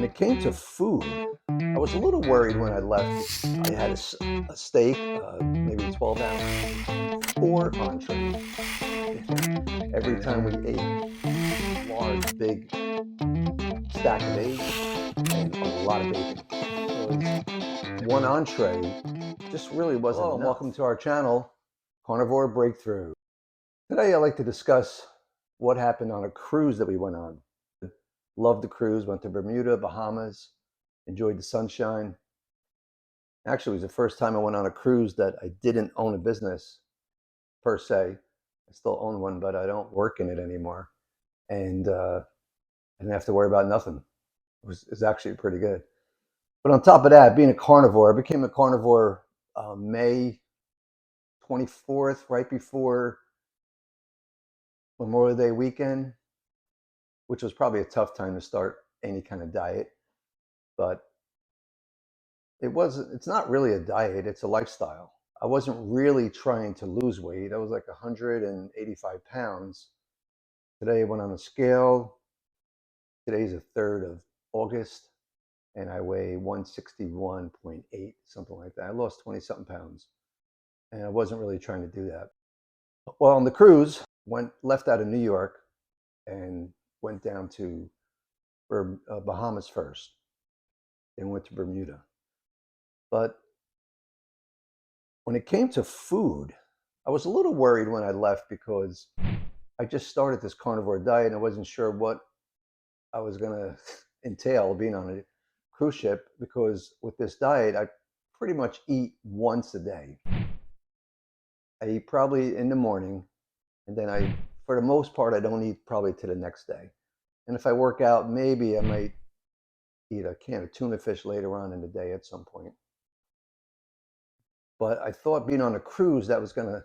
When it came to food, I was a little worried when I left. I had a steak, maybe 12 ounces, four entrees. Every time we ate, large, big stack of eggs and a lot of bacon. Because one entree just really wasn't enough. Welcome to our channel, Carnivore Breakthrough. Today I'd like to discuss what happened on a cruise that we went on. Loved the cruise, went to Bermuda, Bahamas, enjoyed the sunshine. Actually, it was the first time I went on a cruise that I didn't own a business per se. I still own one, but I don't work in it anymore. And I didn't have to worry about nothing. It was actually pretty good. But on top of that, being a carnivore, I became a carnivore May 24th, right before Memorial Day weekend, which was probably a tough time to start any kind of diet. But it's not really a diet, it's a lifestyle. I wasn't really trying to lose weight. I was like 185 pounds. Today I went on a scale. Today's the 3rd of August, and I weigh 161.8, something like that. I lost 20 something pounds, and I wasn't really trying to do that. Well, on the cruise, left out of New York and went down to Bahamas first, then went to Bermuda. But when it came to food, I was a little worried when I left because I just started this carnivore diet and I wasn't sure what I was going to entail being on a cruise ship, because with this diet, I pretty much eat once a day. I eat probably in the morning, and then for the most part, I don't eat probably to the next day. And if I work out, maybe I might eat a can of tuna fish later on in the day at some point. But I thought being on a cruise, that was going to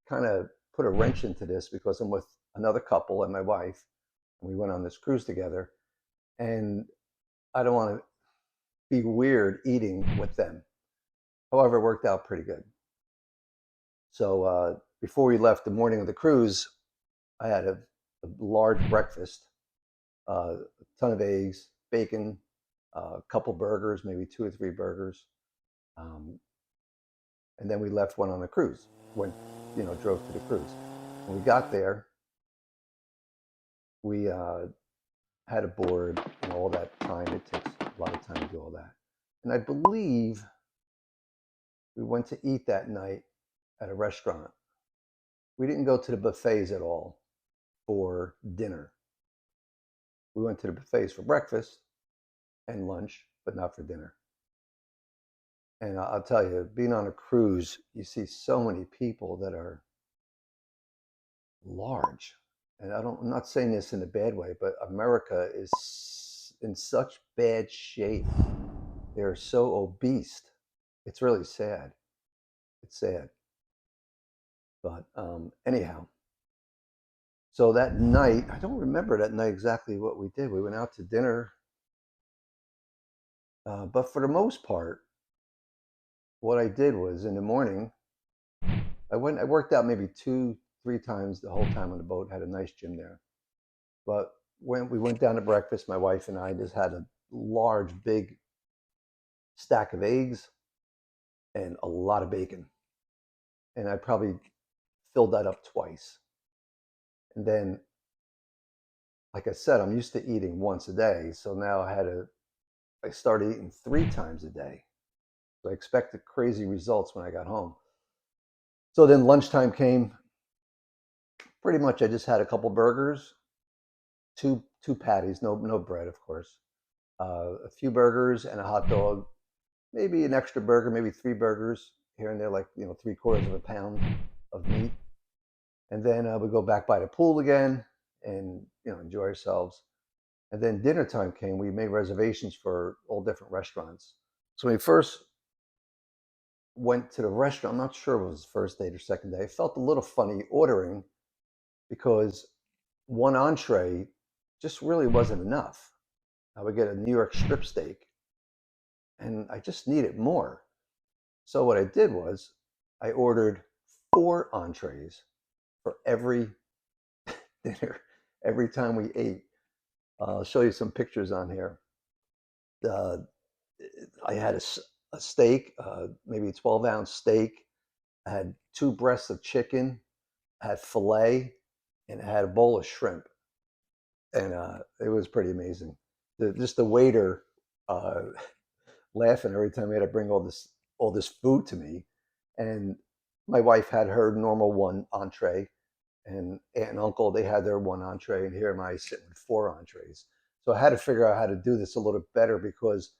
kind of put a wrench into this, because I'm with another couple and my wife, and we went on this cruise together, and I don't want to be weird eating with them. However, it worked out pretty good. So before we left the morning of the cruise, I had a large breakfast, a ton of eggs, bacon, a couple burgers, maybe 2 or 3 burgers. And then we left, went on a cruise, drove to the cruise. When we got there, we had a board, and all that time. It takes a lot of time to do all that. And I believe we went to eat that night at a restaurant. We didn't go to the buffets at all for dinner. We went to the buffets for breakfast and lunch, but not for dinner. And I'll tell you, being on a cruise, you see so many people that are large. And I'm not saying this in a bad way, but America is in such bad shape. They're so obese. It's really sad. It's sad. But anyhow, so that night, I don't remember that night exactly what we did. We went out to dinner. But for the most part, what I did was, in the morning, I worked out maybe 2, 3 times the whole time on the boat. Had a nice gym there. But when we went down to breakfast, my wife and I just had a large, big stack of eggs and a lot of bacon. And I probably filled that up twice. And then, like I said, I'm used to eating once a day. So now I started eating 3 times a day. So I expected crazy results when I got home. So then lunchtime came. Pretty much I just had a couple burgers, two patties, no bread, of course, a few burgers and a hot dog, maybe an extra burger, maybe 3 burgers here and there, like 3/4 of a pound of meat. And then we go back by the pool again and enjoy ourselves. And then dinner time came. We made reservations for all different restaurants. So when we first went to the restaurant, I'm not sure if it was the first date or second day, I felt a little funny ordering, because one entree just really wasn't enough. I would get a New York strip steak, and I just needed more. So what I did was I ordered 4 entrees for every dinner, every time we ate. I'll show you some pictures on here. uh, I had a steak, maybe 12-ounce steak. I had two breasts of chicken, I had filet, and I had a bowl of shrimp. And it was pretty amazing. Just the waiter uh, laughing every time he had to bring all this food to me. And my wife had her normal one entree, and aunt and uncle, they had their one entree, and here am I sitting with four entrees. So I had to figure out how to do this a little better because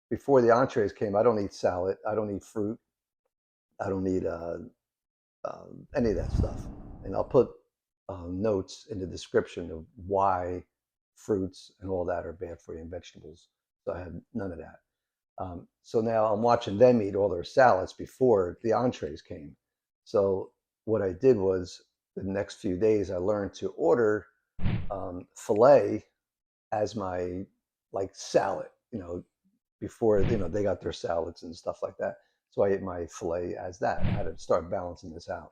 before the entrees came, I don't eat salad, I don't eat fruit, I don't eat any of that stuff. And I'll put notes in the description of why fruits and all that are bad for you and vegetables. So I had none of that. So now I'm watching them eat all their salads before the entrees came. So what I did was the next few days I learned to order filet as my like salad, before they got their salads and stuff like that. So I ate my filet as that. I had to start balancing this out.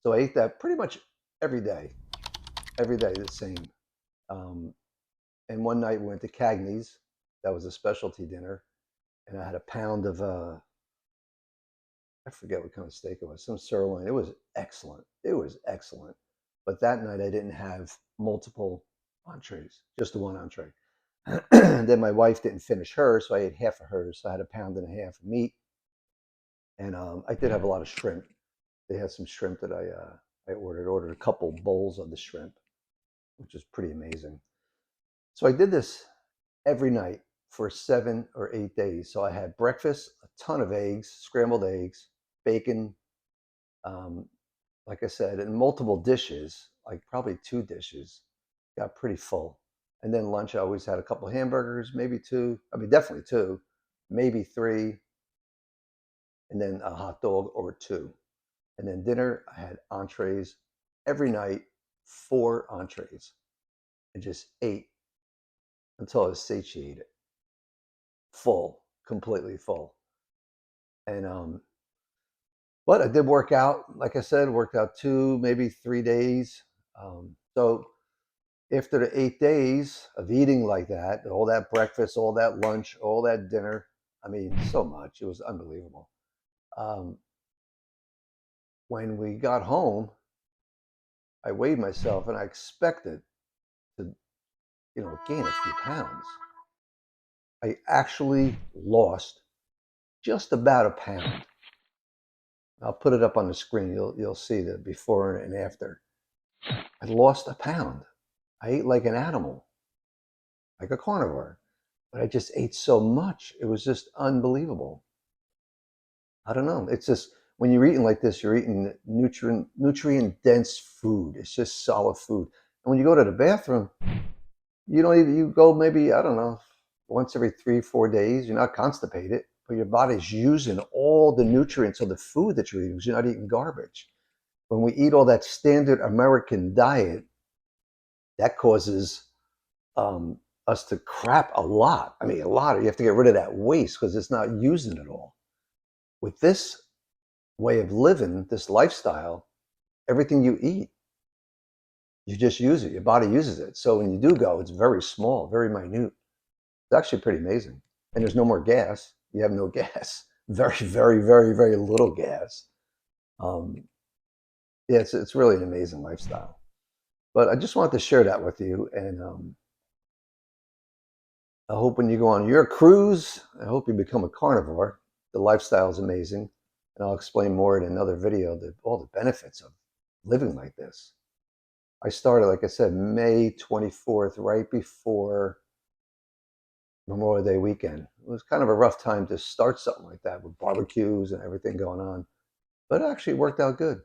So I ate that pretty much every day the same. Um, and one night we went to Cagney's. That was a specialty dinner, and I had a pound of I forget what kind of steak it was, some sirloin. It was excellent. It was excellent. But that night I didn't have multiple entrees, just the one entree. And then my wife didn't finish hers, so I ate half of hers. So I had a pound and a half of meat, and I did have a lot of shrimp. They had some shrimp that I ordered a couple bowls of the shrimp, which is pretty amazing. So I did this every night for 7 or 8 days. So I had breakfast, a ton of eggs, scrambled eggs, bacon, um, like I said, and multiple dishes, like probably two dishes. Got pretty full. And then lunch, I always had a couple hamburgers, maybe two. I mean, definitely two, maybe three, and then a hot dog or two. And then dinner, I had entrees every night, four entrees, and just ate until I was satiated, full, completely full. And but I did work out, like I said, worked out 2, maybe 3 days. So after the 8 days of eating like that, all that breakfast, all that lunch, all that dinner, I mean, so much, it was unbelievable. Um, when we got home, I weighed myself and I expected to, gain a few pounds. I actually lost just about a pound. I'll put it up on the screen. You'll see the before and after. I lost a pound. I ate like an animal, like a carnivore, but I just ate so much. It was just unbelievable. I don't know. It's just when you're eating like this, you're eating nutrient dense food. It's just solid food. And when you go to the bathroom, you don't even you go maybe, I don't know, once every 3, 4 days. You're not constipated, but your body's using all the nutrients of the food that you're eating. You're not eating garbage. When we eat all that standard American diet, that causes um, us to crap a lot. I mean, a lot. You have to get rid of that waste because it's not using it all. With this way of living, this lifestyle, everything you eat, you just use it. Your body uses it. So when you do go, it's very small, very minute. It's actually pretty amazing. And there's no more gas. You have no gas. Very, very, very, very little gas. Um, yeah, it's really an amazing lifestyle. But I just wanted to share that with you. And I hope when you go on your cruise, I hope you become a carnivore. The lifestyle is amazing. And I'll explain more in another video all the benefits of living like this. I started, like I said, May 24th, right before Memorial Day weekend. It was kind of a rough time to start something like that with barbecues and everything going on, but it actually worked out good.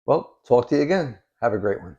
Well, talk to you again. Have a great one.